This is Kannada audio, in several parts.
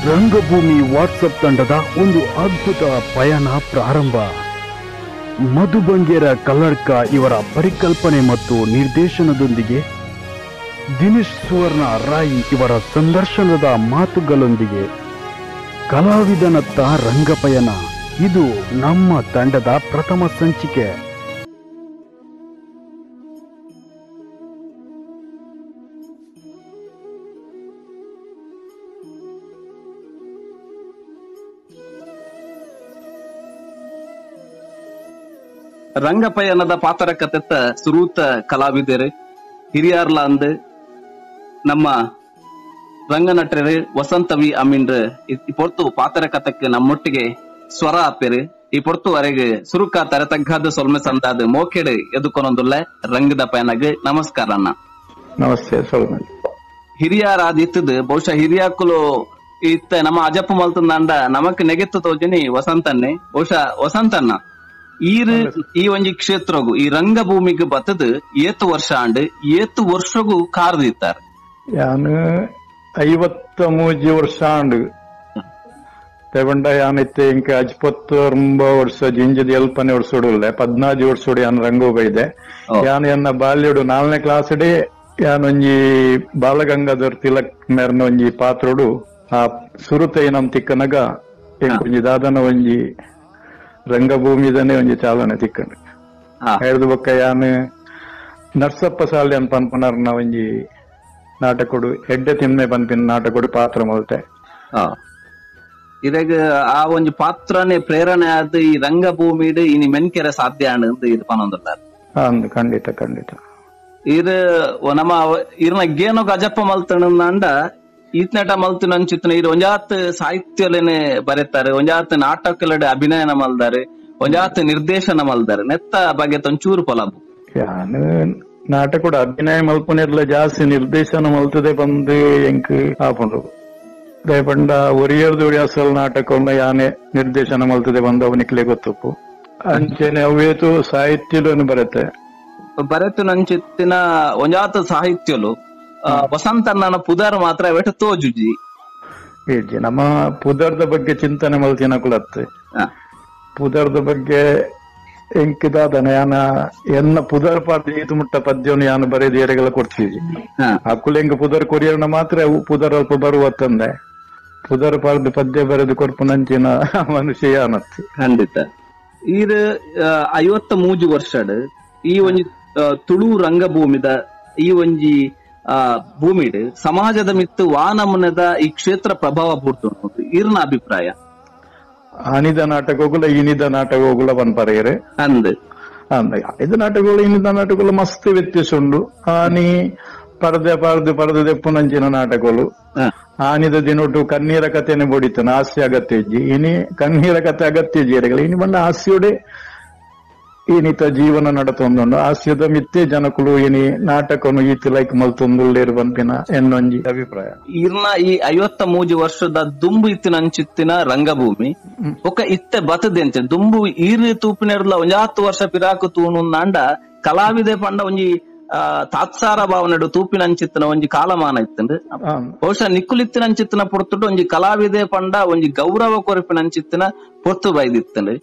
ರಂಗಭೂಮಿ ವಾಟ್ಸಪ್ ತಂಡದ ಒಂದು ಅದ್ಭುತ ಪಯಣ ಪ್ರಾರಂಭ. ಮಧು ಬಂಗೇರ ಕಲ್ಲಡ್ಕ ಇವರ ಪರಿಕಲ್ಪನೆ ಮತ್ತು ನಿರ್ದೇಶನದೊಂದಿಗೆ, ದಿನೇಶ್ ಸುವರ್ಣ ರಾಯ್ ಇವರ ಸಂದರ್ಶನದ ಮಾತುಗಳೊಂದಿಗೆ ಕಲಾವಿದನತ್ತ ರಂಗಪಯಣ. ಇದು ನಮ್ಮ ತಂಡದ ಪ್ರಥಮ ಸಂಚಿಕೆ. ರಂಗಪಯಣದ ಪಾತ್ರಕತೆತ್ತ ಸುರೂತ ಕಲಾವಿದರು ಹಿರಿಯಾರ್ಲ ಅಂದ್ ನಮ್ಮ ರಂಗನಟರು ವಸಂತವಿ ಅಮೀನ್ರು ಈ ಪೊರ್ತು ಪಾತ್ರಕತೆಕ್ಕೆ ನಮ್ಮೊಟ್ಟಿಗೆ ಸ್ವರ ಆಪೇರು. ಈ ಪೊರ್ತುವರೆಗೆ ಸುರುಕ ತರತಗ್ಗಾದ ಸೊಲ್ಮೆ ಸಂದಾದ ಮೋಕೆಡ್ ಎದುಕೊನೊಂದುಲ್ಲ ರಂಗದ ಪಯಣಗೆ ನಮಸ್ಕಾರ ಅಣ್ಣ. ನಮಸ್ತೆ. ಸೊಲ್ಮೆ ಹಿರಿಯಾರಾದಿತ್ತದ ಬಹುಶಃ ಹಿರಿಯಾಕುಲು ಇತ್ತ ನಮ್ಮ ಅಜಪ್ಪ ಮಲ್ತಂದ ನಮಕ್ ನೆಗೆತ್ತು ತೋಜನಿ ವಸಂತನ್ನೇ. ಬಹುಶಃ ವಸಂತಣ್ಣ ಈ ಒಂಜಿ ಕ್ಷೇತ್ರಗು ಈ ರಂಗಭೂಮಿಗೆ ಬತ್ತದ ಏತು ವರ್ಷ ಅಂಡ್ ಏತು ವರ್ಷಗೂ ಕಾರ್ದಿತ್ತಾರೆ. ಯಾನು 53 ವರ್ಷ ಅಂಡ್ ತಗೊಂಡ ಯಾನೈತೆ ಇಂಕ 49 ವರ್ಷ ಜಿಂಜದ ಎಲ್ಪನೆ ವರ್ಷೋಡುಲ್ಲ 14 ವರ್ಷೋಡು ಯಾನು ರಂಗೋಗ ಇದೆ. ಯಾನು ಎನ್ನ ಬಾಲ್ಯಡು 4ನೇ ಕ್ಲಾಸ್ ಡೇ ಯಾನೊಂಜಿ ಬಾಲಗಂಗಾಧರ್ ತಿಲಕ್ ಮೇರ್ನ ಒಂಜಿ ಪಾತ್ರೋಡು ಆ ಸುರುತೈ ನಮ್ ತಿಕ್ಕನಗ ಒಂಜಿ ದಾದನ ಒಂಜಿ ರಂಗಭೂಮಿದನೆ ಒಂಜಿ ಚಾಲನೆ ತಿಕ್ಕಂಡು ಹೇಳ್ದು ಬೊಕ್ಕ ಯಾನು ನರ್ಸಪ್ಪ ಸಾಲ್ಯನ್ ಪನ್ಪನರ್ನ ಒಂಜಿ ನಾಟಕಡು ಎಡ್ಡೆ ತಿಮ್ಮೆ ಪನ್ಪಿನ ನಾಟಕಡು ಪಾತ್ರ ಮಲ್ತೆ. ಇದಾಗ ಆ ಒಂಜಿ ಪಾತ್ರನೇ ಪ್ರೇರಣೆ ಆದ ಈ ರಂಗಭೂಮಿಡ್ ಇನಿ ಮೆನ್ಕೆರೆ ಸಾಧ್ಯ ಅಂಡ್ ಇದು ಪನೊಂದುಲ್ಲಾರ. ಖಂಡಿತ ಖಂಡಿತ. ಇದು ನಮ್ಮ ಇರ್ನ ಗೇನೊಗ ಅಜಪ್ಪ ಮಲ್ತಂಡ ಈತ್ನಟ ಮಲ್ತಿನ ಅಂಚಿತ್ನ ಇದು ಒಂಜಾತ್ ಸಾಹಿತ್ಯಲೇನೆ ಬರೆತಾರೆ, ಒಂಜಾತ್ ನಾಟಕಲಡೆ ಅಭಿನಯನ ಮಲ್ದಾರೆ, ಒಂಜಾತ್ ನಿರ್ದೇಶನ ಮಲ್ದಾರೆ. ನೆತ್ತ ಬಗ್ಗೆ ಒಂಚೂರು ಪೊಲಾಬು ಯಾನು ನಾಟಕ ಅಭಿನಯ ಮಲ್ಪನಿರ್ಲ ಜಾಸ್ತಿ ನಿರ್ದೇಶನ ಮಲ್ತದೆ ಬಂದು ಎಂಕ್ ಆಪುಂಡು ದಯಪಂಡ ಒರಿಯರ್ದು ಅಸಲ್ ನಾಟಕ ಯಾನೆ ನಿರ್ದೇಶನ ಮಲ್ತದೆ ಬಂದು ಅವನಿಕ್ಲೆ ಗೊತ್ತಪ್ಪು ಅಂಚೆನೆ ಅವೇತು ಸಾಹಿತ್ಯಲು ಬರತ್ತೆ ನಂಚಿತ್ತಿನ ಒಂಜಾತ್ ಸಾಹಿತ್ಯಲು ವಸಂತಣ್ಣನ ಪುದರ್ ಮಾತ್ರ ವೆಟ ತೋಜುಜಿ ನಮ್ಮ ಪುದರ್ದ ಬಗ್ಗೆ ಚಿಂತನೆ ಮಲ್ತಿನ ಕುಲತ್ತೆ. ಪುದರ್ದ ಬಗ್ಗೆ ಎಂಕಿದಾದನ ಯಾನ ಎನ್ನ ಪುದರ್ ಪಾರ್ಟಿ ಈತು ಮುಟ್ಟ ಪದ್ಯವನ್ನು ಯಾನು ಬರೆದು ಎರೆಗೆಲ್ಲ ಕೊಡ್ತೀವಿ. ಅಕ್ಕುಲ ಎಂಗ ಪುದರ್ ಕೊರಿಯರ್ನ ಮಾತ್ರ ಪುದರ್ ಅಲ್ಪ ಬರುವತ್ತಂದೆ ಪುದರ್ ಪಾರ್ದು ಪದ್ಯ ಬರೆದು ಕೊರ್ಪು ನಂಚಿನ ಮನುಷ್ಯ ಯಾನತ್ತು. ಖಂಡಿತ. ಇದು 53 ವರ್ಷಡ್ ಈ ಒಂಜಿ ತುಳು ರಂಗಭೂಮಿದ ಈ ಒಂಜಿ ಭೂಮಿಡ್ ಸಮಾಜದ ಮಿತ್ತು ವಾನಮನದ ಈ ಕ್ಷೇತ್ರ ಪ್ರಭಾವ ಬೂರ್ತು ಇರ್ನ ಅಭಿಪ್ರಾಯ. ಆನಿದ ನಾಟಕಗಳ ಇನಿದ ನಾಟಕಗಳ ಪನ್ಪರೆಯರೆ ಅಂದ್ ಇದು ನಾಟಕಗಳು ಇನಿದ ನಾಟಕಗಳು ಮಸ್ತ್ ವ್ಯತ್ಯಾಸ ಉಂಡು. ಆನಿ ಪರದೆ ದೆಪ್ಪುನಂಚಿನ ನಾಟಕಗಳು ಆನಿದ ದಿನೊಟ್ಟು ಕಣ್ಣೀರ ಕಥೆನೆ ಬೊಡಿತನ ಹಾಸ್ಯ ಅಗತ್ಯ ಇಜ್ಜಿ ಇನಿ ಕಣ್ಣೀರ ಕಥೆ ಅಗತ್ಯ ಇಜ್ಜಿರೆಗಳು ಇನಿ ಬಂದ ಹಾಸ್ಯೋಡೆ ಏನಿತ ಜೀವನ ನಡತೊಂದು ಹಾಸ್ಯದ ಮಿತ್ತೆ ಜನಕುಲು ಏನಿ ನಾಟಕನು ಈತಿ ಲೈಕ್ ಮಲ್ತೊಂದುಳ್ಳೇರು ಬಂಪಿನ ಎನ್ನೊಂಜಿ ಅಭಿಪ್ರಾಯ. ಇರ್ನ ಈ 53 ವರ್ಷದ ದುಂಬು ಇತ್ತಿನ ಅಂಚಿತ್ತಿನ ರಂಗಭೂಮಿ ಒಕ್ಕ ಇತ್ತೆ ಬತದೆಂತೆ ದುಂಬು ಈರಿ ತೂಪಿನೆರ್ಲ 10 ವರ್ಷ ಪಿರಾಕು ತೂನು ನಾಂಡ ಕಲಾವಿದೆ ಪಂಡ ಒಂಜಿ ತಾತ್ಸಾರ ಭಾವನೆಡು ತೂಪಿನಂಚಿತ್ತಿನ ಒಂಜಿ ಕಾಲಮಾನ ಇತ್ತಂಡು ಬಹುಶಃ ನಿಕ್ಕುಲಿತ್ತಿನಂಚಿತ್ತಿನ ಪೊರ್ತುಡು ಒಂಜಿ ಕಲಾವಿದೆ ಪಂಡ ಒಂಜಿ ಗೌರವ ಕೊರಪಿನಂಚಿತ್ತಿನ ಪೊರ್ತು ಬೈದಿತ್ತಂಡು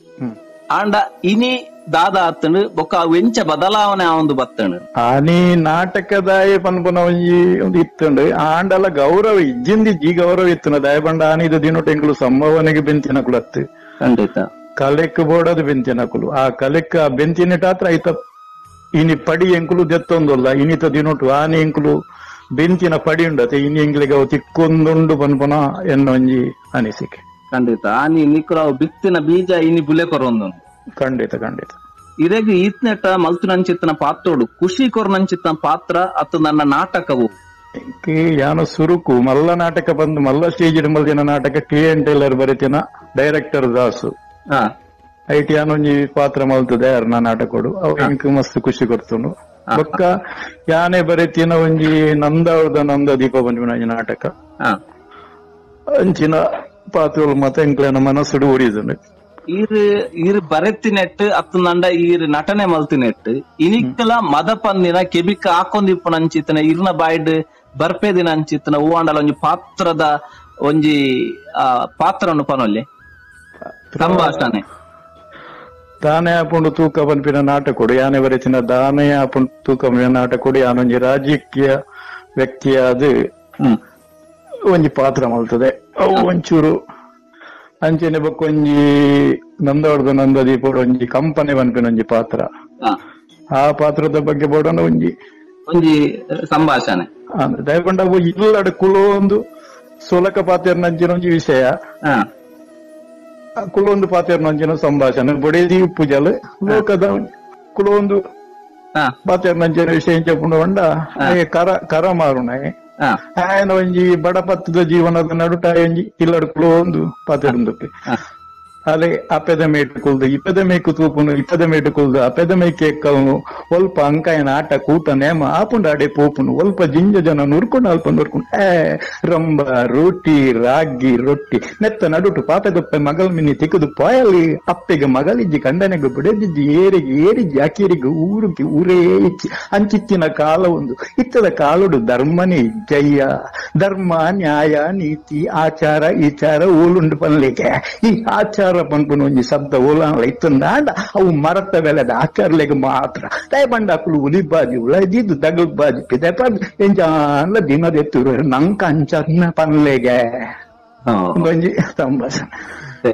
ಆಂಡ ಇನಿ ದಾದ ಆತಂಡು ಬೊಕ್ಕ ವೆಂಚ ಬದಲಾವಣೆ ಒಂದು ಬತ್ತಂಡು ಆನಿ ನಾಟಕದಾಯ ಪನ್ಪುನ ಒಂಜಿ ಒಂದು ಇತ್ತಂಡು ಆಂಡಲ ಗೌರವ ಇಜ್ಜಿಂದಿ ಗೌರವ ಇತ್ತನ ದಯ ಪಂಡ ಆನಿದ ದಿನೊಟ್ಟು ಎಂಕುಲು ಸಂಭಾವನೆಗೆ ಬೆಂತಿನ ಕುಲತ್ತು. ಖಂಡಿತ. ಕಲೆಕ್ ಬೋಡದು ಬೆಂತಿನ ಕುಲು ಆ ಕಲೆಕ್ ಆ ಬೆಂತಿನಿಟಾತ್ರ ಐತ ಇನಿ ಪಡಿ ಎಂಕುಲು ದೆತ್ತೊಂದುಲ್ಲ ಇನಿತ ದಿನೊಟ್ಟು ಆನಿ ಎಂಕುಲು ಬೆಂತಿನ ಪಡಿ ಉಂಡತೆ ಇನಿ ಎಂಕ್ಲಿಗೆ ಅವು ತಿಕ್ಕೊಂದುಂಡು ಪನ್ಪುನ ಎನ್ನೊಂಜಿ ಅನಿಸಿಕೆ. ಖಂಡಿತ. ಆನಿ ನಿಕ್ಕುಲು ಬಿತ್ತಿನ ಬೀಜ ಇನಿ ಬುಲೆ ಕೊರೊಂದು. ಖಂಡಿತ ಖಂಡಿತ. ಇರೆಗ್ ಈತ್ನೆಟ ಮಲ್ತುನಂಚಿತ್ತಿನ ಪಾತ್ರೋಡು ಖುಷಿ ಕೊರ್ನಂಚಿತ್ತಿನ ಪಾತ್ರ ಅತ್ತು ನನ್ನ ನಾಟಕವು ಯಾನು ಸುರುಕು ಮಲ್ಲ ನಾಟಕ ಬಂದು ಮಲ್ಲ ಸ್ಟೇಜ್ ಮಲ್ದಿನ ನಾಟಕ KN tailor ಬರೀತಿನ director Dasu IT ಯಾನೊಂಜಿ ಪಾತ್ರ ಮಲ್ತದೆ ಯಾರನ್ನ ನಾಟಕಡು ಅವ್ ಮಸ್ತ್ ಖುಷಿ ಕೊಡ್ತುಂಡು. ಬೊಕ್ಕ ಯಾನೆ ಬರೀತಿನ ಒಂಜಿ ನಂದ ದೀಪ ಬಂದಿನ ನಾಟಕ ಅಂಚಿನ ಪಾತ್ರಗಳು ಮತ್ತೆ ಎಂಕ್ಲೇನ ಮನಸ್ಸುಡು ಉರಿದುಂಡು. ಈರ್ ಬರೆತ್ತಿನೆಟ್ ಅತ್ತು ನಂಡ ಈರ್ ನಟನೆ ಮಲ್ತಿನೆಟ್ ಇನಿಕ್ಕಲ ಮದ ಪಂದಿನ ಕೆಬಿಕ ಹಾಕೊಂದಿಪ್ಪುನಂಚಿತ್ತನ ಇರ್ನ ಬಾಯ್ಡ್ ಬರ್ಪೆ ದಿನ ಅಂಚಿತ್ತನ ಹೂವಾಂಡಲ ಒಂಜಿ ಪಾತ್ರದ ಒಂಜಿ ಪಾತ್ರನು ಪನೊಲ್ಲಿ ಸಂಭಾಷಣೆ ದಾನೆ ಆಪುಂಡು ತೂಕ ಪನ್ಪಿನ ನಾಟಕೊಡು ಯಾನೆ ಬರೆಚಿನ ದಾನೆ ಆಪುಂಡು ತೂಕ ಪನ್ಪಿನ ನಾಟಕೊಡು ಯಾನೊಂಜಿ ರಾಜಕೀಯ ವ್ಯಕ್ತಿಯಾದ ಒಂಜಿ ಪಾತ್ರ ಮಲ್ತದೆ ಅವು ಒಂಚೂರು ಅಂಚೆನೆ ಬಕ್ಕೊಂಜಿ ನಂದವರ್ದು ನಂದದೀಪೋಡು ಒಂಜಿ ಕಂಪನಿ ಪನ್ಪಿನ ಒಂಜಿ ಪಾತ್ರ ಆ ಪಾತ್ರದ ಬಗ್ಗೆ ಬೋಡೋಣ ಒಂಜಿ ಸಂಭಾಷಣೆ ದಯಕೊಂಡ ಇಲ್ಲಡ ಕುಲೊಂದು ಸೊಲಕ ಪಾತ್ರನಂಚಿನ ಒಂಜಿ ವಿಷಯ ಕುಲೊಂದು ಪಾತ್ರನಂಚಿನ ಸಂಭಾಷಣೆ ಬೊಡೇದಿ ಪೂಜಲ್ ಲೋಕದ ಕುಲೊಂದು ಪಾತ್ರನಂಚಿನ ವಿಷಯ ಚೆಪ್ಪುಂಡು ಬಂಡ ಕರ ಮಾರುಣೆ ఆయన ಒಂಜಿ ಬಡಪತ್ತದ ಜೀವನದ ನಡುಟ ಒಂಜಿ ಇಲ್ಲಡ ಕುಲೊಂದು ಪಾತ್ರಕ್ಕೆ ಅಲೆ ಅಪೆದ ಮೇಟು ಕುಲ್ದು ಇಪ್ಪದ ಮೇಕು ತೂಪುನು ಇಪ್ಪದ ಮೇಟು ಕುಲ್ದು ಅಪೆದ ಮೇಕೆ ಎಕ್ಕವನು ಒಲ್ಪ ಅಂಕಾಯನ ಆಟ ಕೂಟ ನೇಮ ಆಪುಂಡ ಆಡೆ ಪೋಪುನು ಒಲ್ಪ ಜಿಂಜ ಜನ ನುರ್ಕೊಂಡು ಅಲ್ಪ ನುರ್ಕೊಂಡು ರಂಬ ರೋಟಿ ರಾಗಿ ರೊಟ್ಟಿ ನೆತ್ತ ನಡುಟು ಪಾಪದೊಪ್ಪೆ ಮಗಳ ಮಿನಿ ತಿಕ್ಕದು ಪಾಯಲಿ ಅಪ್ಪೆಗೆ ಮಗಳಿಜ್ಜಿ ಕಂಡನೆಗೆ ಬಿಡದಿಜ್ಜಿ ಏರಿಗೆ ಏರಿಜ್ಜಿ ಅಕೀರಿಗೆ ಊರಿಗೆ ಊರೇ ಇಚ್ಚಿ ಅಂಚಿತ್ತಿನ ಕಾಲ ಒಂದು ಇತ್ತದ ಕಾಲುಡು ಧರ್ಮನೇ ಜಯ್ಯ ಧರ್ಮ ನ್ಯಾಯ ನೀತಿ ಆಚಾರ ಈಚಾರ ಊಲುಂಡು ಪನ್ಲಿಕ್ಕೆ ಈ ಆಚಾರ ಪಂಪುನ ಒಂಜಿ ಶಬ್ದ ಓಲಾಂಗ್ಲ ಇತ್ತಂದಾಂಡ ಅವು ಮರತ ಬೆಲೆದ ಆಚಾರಲೆಗೆ ಮಾತ್ರ ದಯಬಂಡಾಕುಲು ಉಲಿಬಾಜಿ ಉಳದಿದ್ದು ದಗಲ್ ಬಾಜಿ ಪಿದೆಪಾಜಿ ಎಂಜಾನ್ಲ ದಿನದೆತ್ತುರು ನಂಕ ಅಂಚನ್ನ ಪನ್ಲೆಗೆ ಒಂಜಿ ಸಂಭಾಷಣೆ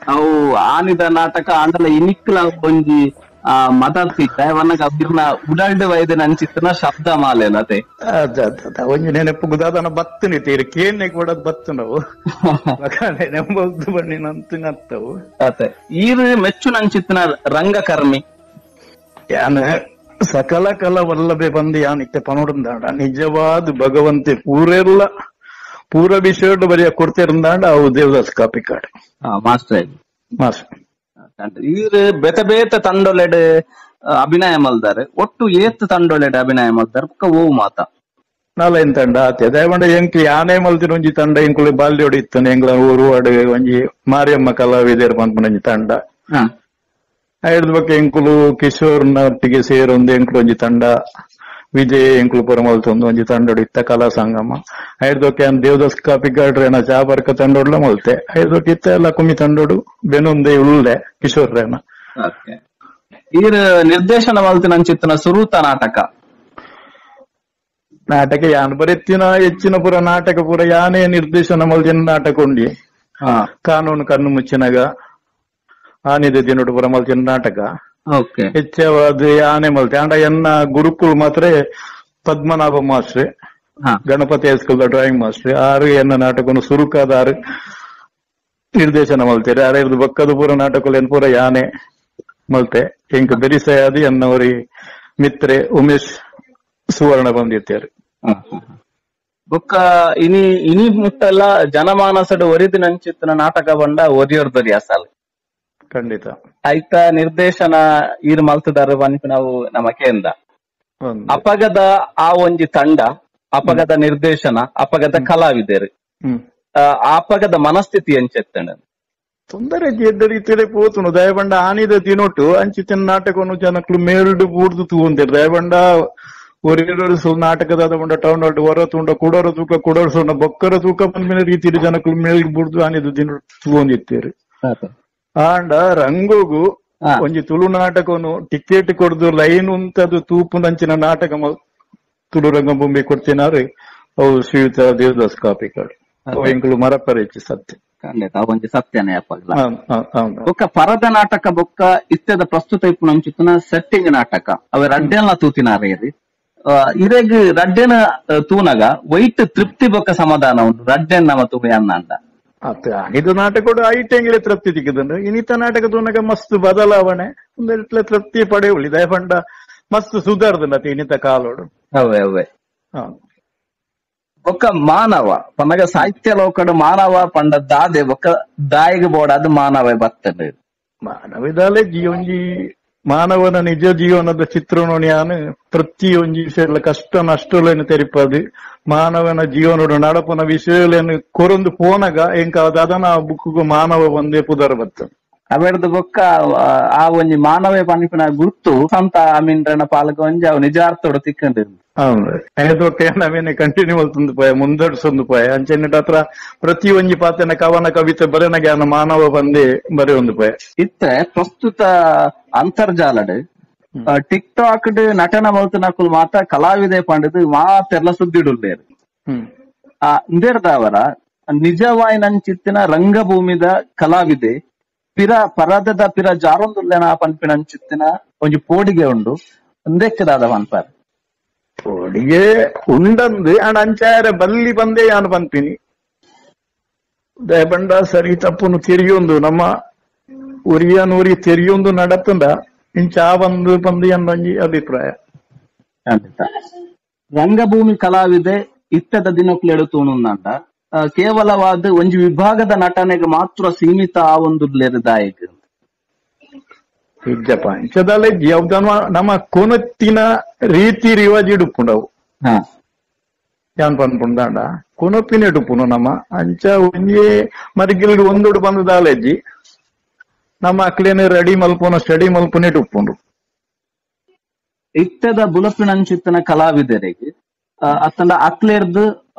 ಅವು ಆನಿದ ನಾಟಕ ಅಂಡಲ ಇನಿಕ್ಲ ಒಂಜಿ ಮಾತಾಡ್ತಿದ್ದ ಅವನಾಗ ಅಬ್ಬಿರ್ನ ಉಡಾಲ್ಡ್ ವೈದ್ಯನ ಅಂಚಿತ್ತನ ಶಬ್ದ ಮಾಲೆನತೆ ಒಂಜಿ ನೆನಪು ಗುದಾದನ ಬತ್ತನಿ ತೀರಿ ಕೇನೆ ಕೂಡ ಬತ್ತು ನಾವು ನೆಂಬದ್ದು ಬನ್ನಿ ನಂತು ನತ್ತವು ಅತೆ ಈರು ಮೆಚ್ಚು ನಂಚಿತ್ತಿನ ರಂಗಕರ್ಮಿ ಯಾನ ಸಕಲ ಕಲ ವಲ್ಲಭೆ ಬಂದು ಯಾನಿತ್ತೆ ಪನೋಡಂದಾಂಡ ನಿಜವಾದ ಭಗವಂತೆ ಪೂರೆಲ್ಲ ಪೂರ ವಿಷಯ ಬರಿಯ ಕೊಡ್ತಿರಂದಾಂಡ ಅವು ದೇವದಾಸ್ ಕಾಪಿಕಾಡ್ ಮಾಸ್ಟರ್ ಮಾಸ್ಟರ್ ಇವ್ರು ಬೇತ ಬೇತ ತಂಡೊಲೆಡ್ ಅಭಿನಯ ಮಲ್ದಾರೆ ಒಟ್ಟು ಏತ್ ತಂಡೊಲೆಡ್ ಅಭಿನಯ ಮಲ್ದಾರೆ ಓ ಮಾತ ನಾಲ ಏನ್ ತಂಡ ಆತೆ ದಯವಂಡ ಎಂಕ್ಲಿ ಆನೆ ಮಲ್ತಿನ ಒಂಜಿ ತಂಡ ಎಂಕ್ಲು ಬಾಲ್ಯ ಹೊಡಿತಾನೆ ಎಂಗ್ಲ ಊರುವಾಡು ಒಂಜಿ ಮಾರಿಯಮ್ಮ ಕಲಾವಿದರು ಪನ್ಪುನಂಜಿ ತಂಡ ಹಿಡ್ದ ಬಗ್ಗೆ ಎಂಕುಲು ಕಿಶೋರ್ನ ಒಟ್ಟಿಗೆ ಸೇರೊಂದು ಎಂಕ್ಲು ಒಂಜಿ ತಂಡ ವಿಜಯ್ ಎಂಕ್ಲು ಪುರ ಮಲ್ತೊಂದು ಒಂಜಿ ತಂಡೊಡು ಇತ್ತ ಕಲಾ ಸಂಗಮ ಹಿಡ್ದೊಕ್ಕೆ ದೇವದಾಸ್ ಕಾಪಿಗಾಡ್ರೇನ ಚಾಬರ್ಕ ತಂಡೊಡ್ಲ ಮಲ್ತೆ ಹಿಡ್ದೊಕ್ಕೆ ಇತ್ತ ಎಲ್ಲ ಕುಮ್ಮಿ ತಂಡೊಡು ಬೆನೊಂದೆ ಉಳ್ಳೆ ಕಿಶೋರ್ರೇನ ಈರ್ ನಿರ್ದೇಶನ ಮಲ್ತಿನ ಚಿತ್ತನ ಸುರೂತ ನಾಟಕ ಯಾನ್ ಬರೆತ್ತಿನ ಹೆಚ್ಚಿನ ಪುರ ನಾಟಕ ಪುರ ಯಾನೇ ನಿರ್ದೇಶನ ಮಲ್ತಿನ ನಾಟಕ ಉಂಡಿ ಕಾನೂನು ಕಣ್ಣು ಮುಚ್ಚಿನಾಗ ಆನಿದ ದಿನೋಡು ಪುರ ಮಲ್ತಿನ ನಾಟಕ ಹೆಚ್ಚವಾದ ಆನೆ ಮಲ್ತೆ ಅಂಡ ಎನ್ನ ಗುರುಕುಲ್ ಮಾತ್ರ ಪದ್ಮನಾಭ ಮಾಸ್ಟ್ರೆ ಗಣಪತಿ ಹೈಸ್ಕೂಲ್ ಡ್ರಾಯಿಂಗ್ ಮಾಸ್ಟ್ರೆ ಆರು ಎನ್ನ ನಾಟಕನು ಸುರುಕಾದ ಆರು ನಿರ್ದೇಶನ ಮಲ್ತೇರಿ ಆರು ಬಕ್ಕದ ಪೂರ ನಾಟಕ ಪೂರ ಯಾನೆ ಮಲ್ತೆ ಎಂಕ್ ಬೆರಿಸಯಾದಿ ಎನ್ನವರಿ ಮಿತ್ರೆ ಉಮೇಶ್ ಸುವರ್ಣ ಬಂದಿರ್ತಾರೆ ಬೊಕ್ಕ ಇನಿ ಮುಟ್ಟೆಲ್ಲ ಜನಮಾನಸಡು ಒರಿದು ನಂಚಿತ್ತಿನ ನಾಟಕ ಬಂಡ ಒರಿಯೋರ್ದರಿ ಅಸಾಲ್ ಖಂಡಿತ ಆಯ್ತ ನಿರ್ದೇಶನ ಈರು ಮಲ್ತದಾರ ಬನ್ನಿ ನಾವು ನಮಕೆಂದ ಅಪಗದ ಆ ಒಂಜಿ ತಂಡ ಅಪಗದ ನಿರ್ದೇಶನ ಅಪಗದ ಕಲಾವಿದರು ಅಪಗದ ಮನಸ್ಥಿತಿ ಎಂಚೆತ್ತಣ ತೊಂದರೆ ಎದ್ದ ರೀತಿಯಲ್ಲಿ ಪೋತುನು ದಯಬಂಡ ಆನಿದ ತಿನೊಟ್ಟು ಅಂಚಿತ್ತಿನ ನಾಟಕವನ್ನು ಜನಕ್ಲು ಮೇಲ್ಡು ಬೂರ್ದು ತೂಂದಿರು ದಯಬಂಡ ಒರಿಯರು ನಾಟಕದ ಬಂಡ ಟೌನ್ ಹೊರ ತುಂಡ ಕುಡೋರ ತೂಕ ಕುಡೋರ್ಸೋಣ ಬೊಕ್ಕರ ತೂಕ ಬಂದ ರೀತಿಯಲ್ಲಿ ಜನಕ್ಲು ಮೇಲ್ ಬೂರ್ದು ಆನಿದ ದಿನ ತೂಂದಿರ್ತೀರಿ ಆಂಡ ರಂಗೋಗು ಒಂಜಿ ತುಳು ನಾಟಕನು ಟಿಕೆಟ್ ಕೊಡ್ದು ಲೈನ್ ಉಂತದು ತೂಪು ನಂಚಿನ ನಾಟಕ ತುಳು ರಂಗಭೂಮಿ ಕೊಡ್ತಿನಾರು ಅವು ಶ್ರೀಯುತ ದೇವದಾಸ್ ಕಾಪಿಕಾಡ್ ಎಂಕುಲು ಮರಪರೇಚಿ ಸತ್ಯ ಖಂಡಿತ ಒಂಜಿ ಸತ್ಯನೇ ಬೊಕ್ಕ ಪರದ ನಾಟಕ ಬೊಕ್ಕ ಇತ್ಯದ ಪ್ರಸ್ತುತ ಇಪ್ಪು ನಂಚಿತ್ತಿನ ಸೆಟ್ಟಿಂಗ್ ನಾಟಕ ಅವ ರಡ್ಡೆಲ್ನ ತೂತಿನಾರೇರಿ ಇರೆಗ್ ರಡ್ಡೆನ ತೂನಗ ವೈಟ್ ತೃಪ್ತಿ ಬೊಕ್ಕ ಸಮಾಧಾನ ಉಂಟು ರಡ್ಡೆನ್ ನಮ ತೂಮಿ ಅನ್ನಂಡ ಇದು ನಾಟಕ ಐಟೆಂಗ್ಲೆ ತೃಪ್ತಿ ಸಿಕ್ಕಿದಂಡು ಇನ್ನಿತ ನಾಟಕ ತೂನಗ ಮಸ್ತ್ ಬದಲಾವಣೆ ಒಂದೆಟ್ಲ ತೃಪ್ತಿ ಪಡೆಯುಳಿ ದಯಪಂಡ ಮಸ್ತ್ ಸುಧಾರ್ದ ಇನ್ನಿತ ಕಾಲೋಡು ಅವೇ ಅವೇ ಒಕ್ಕ ಮಾನವ ಪನ್ನಗ ಸಾಹಿತ್ಯ ಲೋಕಡು ಮಾನವ ಪಂಡ ದಾದೆ ಒಕ್ಕ ದಾಯಿಗೆ ಬೋಡಾದ ಮಾನವ ಬರ್ತದೆ ಮಾನವಿದಾಲೆ ಒಂಜಿ ಮಾನವನ ನಿಜ ಜೀವನದ ಚಿತ್ರಣೋಣಿಯಾನು ಪ್ರತಿಯೊಂದು ವಿಷಯ ಕಷ್ಟ ನಷ್ಟಲೇನು ತೆರಿಪದು ಮಾನವನ ಜೀವನೋಡು ನಡಪನ ವಿಷಯಲೇನು ಕೊರೊಂದು ಪೋನಗ ಎಂಕ ಅದನ್ನ ಬುಕ್ಕು ಮಾನವ ಒಂದೇ ಪುದರ್ ಬರ್ತದೆ ಅವೆಡ್ದು ಬೊಕ್ಕ ಆ ಒಂಜಿ ಮಾನವೇ ಪನ್ಪಿನ ಗುರ್ತು ಸಂತ ಅಮೀನ್ರನ ಪಾಲಕ ಒಂಜಿ ಅವು ನಿಜಾರ್ಥೋಡು ತಿಕ್ಕಂಡಿರು. అవును ఏదొక నవీన కంటిన్యూ అవుతుంది పోయా ముందడుస్తుంది పోయా అంచెన్నట ಹತ್ರ ಪ್ರತಿ ಒಂಜಿ ಪಾತೆನ ಕವನ ಕವಿತೆ ಬರೆನ ಜ್ಞಾನ ಮಾನವ ಬಂದೆ ಬರೆ ಒಂದು పోయా. ಇತ್ತೆ ಪ್ರಸ್ತುತ ಅಂತರ್ಜಾಲಡ್ ಟಿಕ್ ಟಾಕ್ ನಟನ ಮಲ್ತನಕುಲು ಮಾತ ಕಲಾವಿದೆ ಪಂಡದು ಮಾತೆರ್ಲ ಸುದ್ದಿಡುಲ್ಲೇರು. ಇಂದೇರ್ದವರ ನಿಜವಾಯಿನಂಚಿತ್ತಿನ ರಂಗಭೂಮಿದ ಕಲಾವಿದೆ ಪಿರ ಪರದದ ಪಿರ ಜಾರೊಂದುಲ್ಲೆನ ಪನ್ಪಿನಂಚಿತ್ತಿನ ಒಂಜಿ ಪೋಡಿಗೆ ಉಂಡು ಒಂದೆಕ್ಕದಾದ ಪನ್ಪಾರೆ ಪೋಡಿಗೆ ಉಂಡಂದು ಅಂಡ್ ಅಂಚಾರ ಬಲ್ಲಿ ಬಂದೆ ಯಾನು ಪನ್ಪಿನಿ ದಯಬಂಡ ಸರಿ ತಪ್ಪುನು ತಿರಿಯೊಂದು ನಮ್ಮ ಉರಿಯನೂರಿ ತಿರಿಯೊಂದು ನಡತಂದ ಇಂಚ ಬಂದು ಬಂದು ಅನ್ನೊಂಜಿ ಅಭಿಪ್ರಾಯ. ರಂಗಭೂಮಿ ಕಲಾವಿದೆ ಇತ್ತದ ದಿನಕ್ಲೆಡು ತೂನುಂದಂಡ ಕೇವಲವಾದ ಒಂಜಿ ವಿಭಾಗದ ನಟನೆಗೆ ಮಾತ್ರ ಸೀಮಿತ ಆ ಒಂದು ದಾಯಕ ನಿಜ ಪಂಚದಲ್ಲೇ ಯಾವ್ದನ ನಮ್ಮ ಕೊನತ್ತಿನ ರೀತಿ ರಿವಾಜ್ ಇಡುಪುಂಡವು ಯಾನ್ ಪನ್ಪುಂದಾಂಡ ಕೊನೊಪ್ಪಿನ ಇಡುಪುನು ನಮ್ಮ ಅಂಚ ಒಂಜಿ ಮರಿಗಿಲ್ಡು ಒಂದೊಡು ಬಂದದಾಲೆಜ್ಜಿ ನಮ್ಮ ಅಕ್ಲೇನೆ ರೆಡಿ ಮಲ್ಪುನ ಸ್ಟಡಿ ಮಲ್ಪುನೆ ಇಡುಪುಂಡು. ಇತ್ತದ ಬುಲಪಿನಂಚಿತ್ತಿನ ಕಲಾವಿದರಿಗೆ ಅತ್ತಂಡ ಅಕ್ಲೇರ್ದು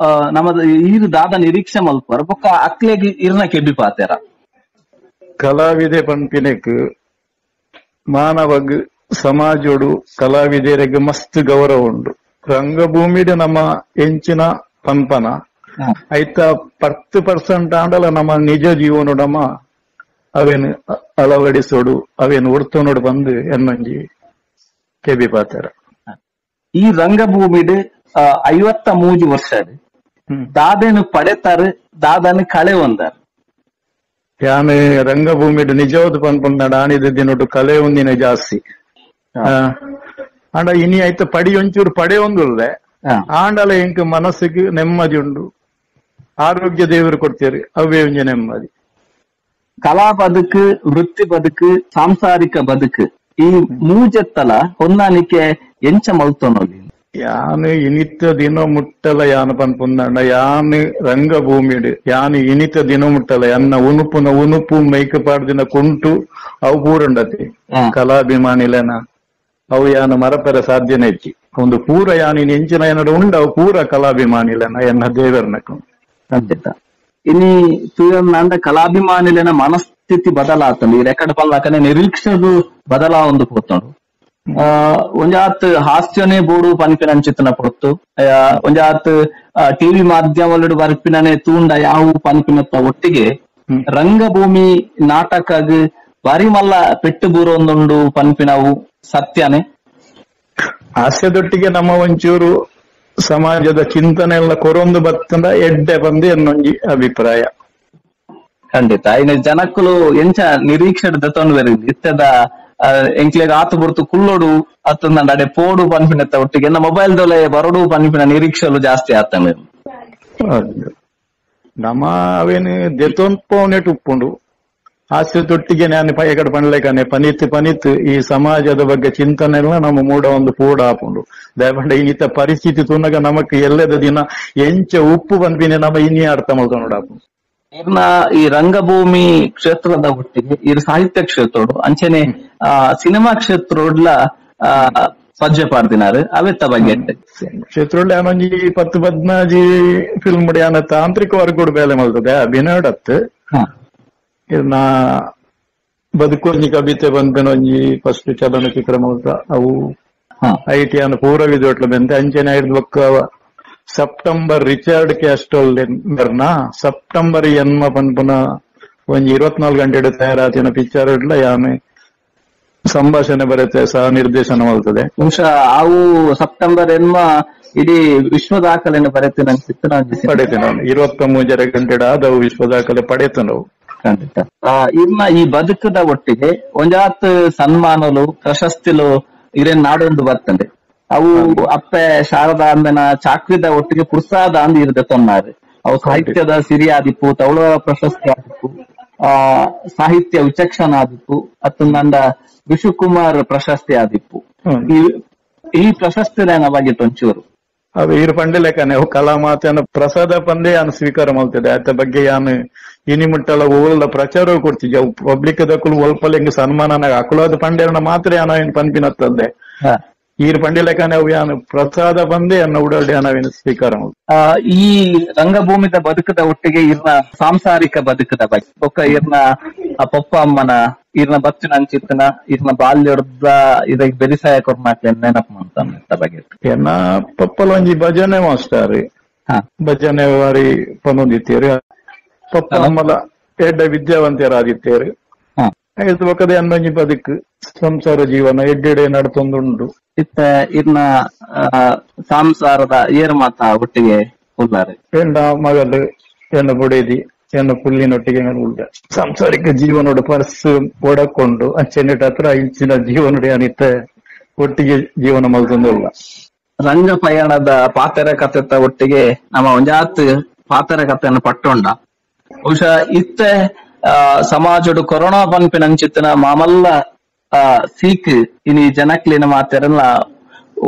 ನಮ್ಮದು ಈರು ದಾದ ನಿರೀಕ್ಷೆ ಮಲ್ಪರ ಬೊಕ್ಕ ಅಕ್ಲೆಗ್ ಇರ್ನ ಕೆಬ್ಬಿ ಪಾತೆರ ಕಲಾವಿದೆ ಪನ್ಪಿನೆಕ್ ಮಾನವಗ್ ಸಮಾಜೋಡು ಕಲಾವಿದರಿಗೆ ಮಸ್ತ್ ಗೌರವ ಉಂಡು. ರಂಗಭೂಮಿಡ್ ನಮ್ಮ ಎಂಚಿನ ಪನ್ಪನ ಐತ 10% ಆಂಡಲ ನಮ್ಮ ನಿಜ ಜೀವನ ನಮ್ಮ ಅವೇನು ಅಳವಡಿಸೋಡು ಅವೇನು ಒಡ್ತೋನೋಡು ಬಂದು ಎನ್ನೊಂಜಿ ಕೆಬಿ ಪಾತೆರ. ಈ ರಂಗಭೂಮಿಡ್ 53 ವರ್ಷ ದಾದೆನು ಪಡೆತಾರೆ ದಾದನು ಕಳೆ ಒಂದಾರ ಯಾನು ರಂಗಭೂಮಿಡ್ ನಿಜವಾದ ಪನ್ಪುಂಡ ಆಣಿದ ದಿನೊಟ್ಟು ಕಲೆ ಒಂದಿನ ಜಾಸ್ತಿ ಆಂಡ ಇನಿ ಆಯ್ತ ಪಡಿ ಒಂಚೂರು ಪಡೆ ಒಂದುಲ್ಲೆ ಆಂಡಲ ಇಂಕ ಮನಸ್ಸಿಗೆ ನೆಮ್ಮದಿ ಉಂಡು ಆರೋಗ್ಯ ದೇವರು ಕೊಡ್ತೀರಿ ಅವೇ ಒಂಜಿ ನೆಮ್ಮದಿ. ಕಲಾ ಬದುಕು ವೃತ್ತಿ ಬದುಕು ಸಾಂಸಾರಿಕ ಬದುಕು ಈ ಮೂಜೆತ್ತಲ ಹೊಂದಾಣಿಕೆ ಎಂಚ ಮಲ್ತೊನೋಲಿ ಯಾನು ಇನಿತ ದಿನ ಮುಟ್ಟಲ ಯಾನು ಪನ್ಪುಂದಾಂಡ ಯಾನು ರಂಗಭೂಮಿಡ್ ಯಾನು ಇನಿತ ದಿನ ಮುಟ್ಟಲ ಎನ್ನ ಉನುಪು ಮೈಕಪಾಡ್ದಿನ ಕುಂಟು ಅವು ಪೂರಂಡತಿ ಕಲಾಭಿಮಾನಿಲೆನ ಅವು ಯಾನು ಮರಪೆರ ಸಾಧ್ಯನೆ ಹೆಚ್ಚಿ ಒಂದು ಪೂರ ಯಾನು ಎಂಚಿನ ಏನಾರು ಉಂಡ ಅವು ಪೂರ ಕಲಾಭಿಮಾನಿಲೆನ ಎನ್ನ ದೇವರ್ನಕು ಖಂಡಿತ. ಇನಿ ತುಯಂದ ಕಲಾಭಿಮಾನಿಲೆನ ಮನಸ್ಥಿತಿ ಬದಲಾತಂದು ಈ ರೆಕಾರ್ಡ್ ಪಲ್ಲಾಕನೆ ನಿರೀಕ್ಷೆದು ಬದಲಾ ಒಂದು ಪೋತಂಡು ಒಂಜಾತ್ ಹಾಸ್ಯನೇ ಬೋಡು ಪನ್ಪಿನಂಚಿತ್ತನ ಪೊತ್ತು ಒಂಜಾತ್ ಟಿವಿ ಮಾಧ್ಯಮಗಳು ಬರ್ಪಿನನೆ ತೂಂಡ ಯಾವ ಪನ್ಪಿನತ್ತ ಒಟ್ಟಿಗೆ ರಂಗಭೂಮಿ ನಾಟಕಗ್ ಬಾರಿ ಮಲ್ಲ ಪೆಟ್ಟು ಬೂರೊಂದುಂಡು ಪನ್ಪಿನವು ಸತ್ಯನೇ. ಹಾಸ್ಯದೊಟ್ಟಿಗೆ ನಮ್ಮ ಒಂಚೂರು ಸಮಾಜದ ಚಿಂತನೆ ಎಲ್ಲ ಕೊರೊಂದು ಬತ್ತಂದ ಎಡ್ಡೆ ಬಂದು ಎನ್ನೊಂಜಿ ಅಭಿಪ್ರಾಯ. ಖಂಡಿತ ಇನ್ನು ಜನಕ್ಕಲು ಎಂಚ ನಿರೀಕ್ಷೆ ದತ್ತೊಂದು ಬೇರೆ ಇತ್ತದ ಎಂಕ್ಲೆಗ್ ಆತು ಬುರ್ತು ಕುಲ್ಲೋಡು ಅತ್ತಂದ ಅಡೆ ಪೋಡು ಪನ್ಪಿನತ್ತ ಒಟ್ಟಿಗೆ ಮೊಬೈಲ್ ದೊಲೆ ಬರಡು ಪನ್ಪಿನ ನಿರೀಕ್ಷೆಲು ಜಾಸ್ತಿ ಆತಂಡ ನಮ್ಮ ಅವೇನು ದೆತೊಂಪೋನೆಟ್ ಉಪ್ಪುಂಡು ಹಾಸ್ಯದೊಟ್ಟಿಗೆ ನಾನು ಪಯಕಡೆ ಪಣ್ಲೇಕನೆ ಪನಿತ್ ಈ ಸಮಾಜದ ಬಗ್ಗೆ ಚಿಂತನೆ ಎಲ್ಲ ನಮ್ಮ ಮೂಡ ಒಂದು ಪೂಡ ಹಾಪುಂಡು ದಯಪಂಡ ಇನ್ನಿತ ಪರಿಸ್ಥಿತಿ ತುನ್ನಗ ನಮಕ್ ಎಲ್ಲದ ದಿನ ಎಂಚ ಉಪ್ಪು ಪನ್ಪಿನ ನಮ್ಮ ಇನ್ನೇ ಅರ್ಥ ಮಾಡ್ಕೊಂಡು ಹಾಪುಂಡು. ಇರ್ನ ಈ ರಂಗಭೂಮಿ ಕ್ಷೇತ್ರದ ಒಟ್ಟಿಗೆ ಇರ್ ಸಾಹಿತ್ಯ ಕ್ಷೇತ್ರೋಡು ಅಂಚನೆ ಸಿನಿಮಾ ಕ್ಷೇತ್ರೋಡ್ಲ ಸಜ್ಜೆ ಪಾಡ್ದಿನಾರು ಅವೆತ್ತ ಬಗ್ಗೆ ಕ್ಷೇತ್ರೋಡ್ಲ ಏನೊಂಜಿ 10-15 ಫಿಲ್ಮ್ ಯಾನ ತಾಂತ್ರಿಕ ವರ್ಗಡು ಬೇಲೆ ಮಲ್ತದೆ ಅಭಿನಯಡತ್ ಇರ್ನ ಬದುಕೊಂಜಿ ಕವಿತೆ ಬಂದನೊಂಜಿ ಫಸ್ಟ್ ಚಲನಚಿತ್ರ ಮಲ್ತ ಅವು ಐಟಿ ಅನ್ನು ಪೂರವಿದೊಟ್ಲ ಬಂತೆ ಅಂಚನೆ ಹಿಡ್ದು ಬೊಕ್ಕ ಸೆಪ್ಟೆಂಬರ್ ರಿಚರ್ಡ್ ಕ್ಯಾಸ್ಟೋಲ್ನ ಸೆಪ್ಟೆಂಬರ್ ಎನ್ಮ ಪನ್ಪುನ ಒಂಜಿ 24 ಗಂಟೆ ತಯಾರಾತಿನ ಪಿಕ್ಚರ್ ಇಡ್ಲ ಯಾನೆ ಸಂಭಾಷಣೆ ಬರುತ್ತೆ ಸಹ ನಿರ್ದೇಶನ ಮಾಡ್ತದೆ ಅವು ಸೆಪ್ಟೆಂಬರ್ ಎನ್ಮ ಇಡೀ ವಿಶ್ವ ದಾಖಲೆಯನ್ನು ಪಡೆತೇನೆ 23 ಗಂಟೆ ಆದವು ವಿಶ್ವ ದಾಖಲೆ ಪಡೆತ ನಾವು ಖಂಡಿತ. ಇನ್ನ ಈ ಬದುಕದ ಒಟ್ಟಿಗೆ ಒಂಜಾತ್ ಸನ್ಮಾನಲು ಪ್ರಶಸ್ತಿಲು ಇರೇನ್ ನಾಡೊಂದು ಬರ್ತಂಡೆ ಅವು ಅಪ್ಪೆ ಶಾರದಾ ಅಂದನ ಚಾಕ್ರಿದ ಒಟ್ಟಿಗೆ ಪುರ್ಸಾದ ಅಂದ್ ಇರದೆ ತೊನ್ನಾರು ಅವು ಸಾಹಿತ್ಯದ ಸಿರಿ ಆದಿಪ್ಪು ತವಳ ಪ್ರಶಸ್ತಿ ಆದಿಪ್ಪು ಸಾಹಿತ್ಯ ವಿಚಕ್ಷಣ ಆದಿಪ್ಪು ಅತ್ತಂದ ವಿಶ್ವಕುಮಾರ್ ಪ್ರಶಸ್ತಿ ಆದಿಪ್ಪು ಈ ಪ್ರಶಸ್ತಿ ಬಗ್ಗೆ ಒಂಚೂರು ಅವು ಈರು ಪಂಡೆ ಲೆಕ್ಕನೆ ಅವು ಕಲಾ ಮಾತೇನು ಪ್ರಸಾದ ಪಂದೆ ಯಾನು ಸ್ವೀಕಾರ ಮಾಡ್ತದೆ ಆತ ಬಗ್ಗೆ ಯಾನು ಇನಿ ಮುಟ್ಟಲ ಓಲ್ದ ಪ್ರಚಾರ ಕೊಡ್ತಿದ್ದೆ ಅವು ಪಬ್ಲಿಕ್ ದಕ್ಕಲು ಒಲ್ಪಲ್ ಹೆಂಗ್ ಸನ್ಮಾನ ಹಾಕುಲಾದ ಪಂಡೆರನ್ನ ಮಾತ್ರ ಯಾನೋ ಏನು ಪನ್ಪಿನತ್ತದೆ ಈರು ಪಂಡೆ ಲೆಕ್ಕನೆ ಅವು ಯಾನು ಪ್ರಸಾದ ಪಂದೆ ಅನ್ನ ಉಡಲ್ಡೆ ಯಾನವೇನು ಸ್ವೀಕಾರ ಮಾಡ್ತಾರೆ. ಈ ರಂಗಭೂಮಿದ ಬದುಕದ ಒಟ್ಟಿಗೆ ಇರ್ನ ಸಾಂಸಾರಿಕ ಬದುಕದ ಬಗ್ಗೆ ಒಕ್ಕ ಇರ್ನ ಪಪ್ಪ ಅಮ್ಮನ ಇರ್ನ ಬಚ್ಚಿನ ಅಂಚಿತ್ತನ ಇರ್ನ ಬಾಲ್ಯದ ಇದಕ್ಕೆ ಬೆರಿಸಾಯ ಕೊರ್ನಾಕ್ಲೆ ನೆನಪು ಮಾಡ್ತಾನೆ ಬಗ್ಗೆ ಎನ್ನ ಪಪ್ಪಲ ಒಂಜಿ ಭಜನೆ ಮಾಸ್ಟರ್ ಭಜನೆ ವಾರಿ ಪನೊಂದಿತ್ತೇರು ಪಪ್ಪ ಅಮ್ಮಲ ಎಡ್ಡ ವಿದ್ಯಾವಂತರಾದಿತ್ತೇರು ಇದು ಬಕ್ಕದೆ ಅನ್ನೊಂಜಿ ಬದುಕು ಸಂಸಾರ ಜೀವನ ಎಡ್ಡೆಡೆ ನಡ್ತೊಂದುಂಡು ಇತ್ತ ಇರ್ನ ಸಂಸಾರದ ಏರ್ ಮಾತ ಒಟ್ಟಿಗೆ ಉಳ್ಳಾರೆ ಹೆಣ್ಣ ಮಗಳು ಹೆಣ್ಣು ಬುಡೇದಿ ಹೆಣ್ಣು ಪುಲ್ಲಿನೊಟ್ಟಿಗೆ ಉಳ್ಳ ಸಾಂಸಾರಿಕ ಜೀವನೋಡು ಪರ್ಸ್ ಒಡಕೊಂಡು ಅಂಚೆನಿಟ್ಟ ಹತ್ರ ಇಂಚಿನ ಜೀವನೋಡಿ ಅನಿತ್ತ ಒಟ್ಟಿಗೆ ಜೀವನ ಮಲ್ತೊಂದುಲ್ಲ. ರಂಗ ಪಯಣದ ಪಾತ್ರ ಕಥೆತ ಒಟ್ಟಿಗೆ ನಮ್ಮ ಒಂಜಾತ್ ಪಾತ್ರ ಕಥೆಯನ್ನು ಪಟ್ಟೊಂಡ ಬಹುಶಃ ಇತ್ತ ಸಮಾಜಡು ಕೊರೋನಾ ಪನ್ಪಿನ ಅಂಚಿತ್ತಿನ ಮಾಮಲ್ಲ ಸೀಕ್ ಇನಿ ಜನಕ್ಲಿನ ಮಾತೆರಲ್ಲ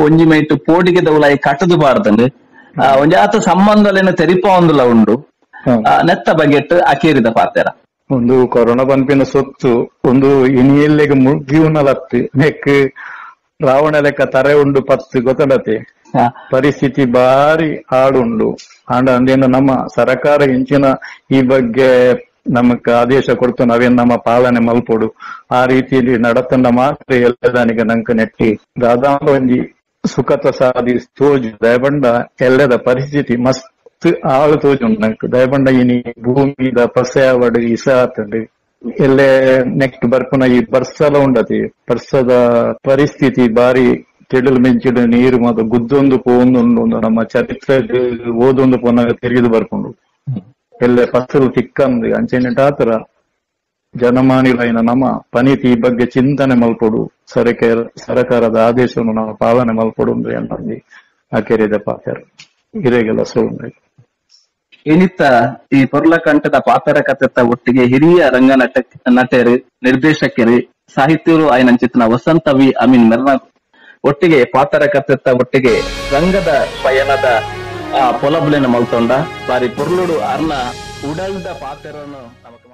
ಒಂಜಿ ಮೈಟ್ ಪೋಡಿಗೆ ದೌಲಾಯಿ ಕಟ್ಟದು ಬಾರ್ದಂಡು ಒಂಜಾತ ಸಂಬಂಧಲೇನ ತೆರಿಪ ಒಂದುಲ ಉಂಡು ನೆತ್ತ ಬಗೆಟ್ ಅಕೇರಿದ ಪಾತೆರ ಒಂದು ಕೊರೋನಾ ಪನ್ಪಿನ ಸೊತ್ತು ಒಂದು ಇನಿಯಲ್ಲಿಗೆ ಮುಗಿಯುನಲತ್ತು ನೆಕ್ ರಾವಣ ಲೆಕ್ಕ ತರೆ ಉಂಡು ಪತ್ತು ಗೊತ್ತಡತೆ ಪರಿಸ್ಥಿತಿ ಬಾರಿ ಹಾಡುಂಡು ಆಂಡ ಅಂದೇನು ನಮ್ಮ ಸರಕಾರ ಇಂಚಿನ ಈ ಬಗ್ಗೆ ನಮಕ್ ಆದೇಶ ಕೊಡ್ತು ನಾವೇನ್ ನಮ್ಮ ಪಾಲನೆ ಮಲ್ಪೊಡು ಆ ರೀತಿಯಲ್ಲಿ ನಡತಂಡ ಮಾತ್ರ ಎಲ್ಲದಾನಿಗೆ ನಂಕ ನೆಟ್ಟಿ ದಾದಾಂಡ ಒಂಜಿ ಸುಖತ ಸಾಧಿ ತೋಜು ದಯಬಂಡ ಎಲ್ಲದ ಪರಿಸ್ಥಿತಿ ಮಸ್ತ್ ಆಳು ತೋಜು ನಂಕ್ ದಯಬಂಡ ಇನಿ ಭೂಮಿದ ಪಸೆಯವಡು ಇಸಾತಂಡು ಎಲ್ಲೇ ನೆಕ್ಸ್ಟ್ ಬರ್ಪುನ ಈ ಬರ್ಸಲ ಉಂಡತಿ ಬರ್ಸದ ಪರಿಸ್ಥಿತಿ ಬಾರಿ ಕೆಡಲು ಮಿಂಚಿಡು ನೀರು ಮತ್ತು ಗುದ್ದೊಂದು ಪೋಂದು ನಮ್ಮ ಚರಿತ್ರೆ ಓದೊಂದು ಪೋನಾಗ ತಿರುಗಿದು ಬರ್ಕೊಂಡು ಎಲ್ಲೇ ಫಸಲು ತಿಕ್ಕಂದು ಅಂಚೆನಿಟ್ಟಾತರ ಜನಮಾನಿಲೈನ ನಮ್ಮ ಪನೀತಿ ಈ ಬಗ್ಗೆ ಚಿಂತನೆ ಮಲ್ಪೊಡು ಸರಕಾರದ ಆದೇಶವನ್ನು ನಾವು ಪಾಲನೆ ಮಲ್ಪೊಡು ಎನ್ನಲ್ಲಿ ಆಕೆರಿದ ಪಾತ್ರ ಹಿರೇಗೆಲ್ಲ ಸೋಂದ್ರೆ ಏನಿತ್ತ ಈ ಪೊರ್ಲಕಂಠದ ಪಾತ್ರ ಕಥೆತ ಒಟ್ಟಿಗೆ ಹಿರಿಯ ರಂಗ ನಟರು ನಿರ್ದೇಶಕರು ಸಾಹಿತ್ಯರು ಆಯ್ನಂಚಿತ್ನ ವಸಂತ ವಿ ಅಮೀನ್ ಮೆರ್ನ ಒಟ್ಟಿಗೆ ಪಾತ್ರ ಕಥೆತ ಒಟ್ಟಿಗೆ ರಂಗದ ಪಯಣದ ಪೊಲಬ್ಲೆನ ಮಲ್ತೊಂಡ ಬಾರಿ ಪೊರ್ಲುಡು ಅರ್ನ ಉಡಲ್ದ ಪಾತ್ರನು ನಮಕ್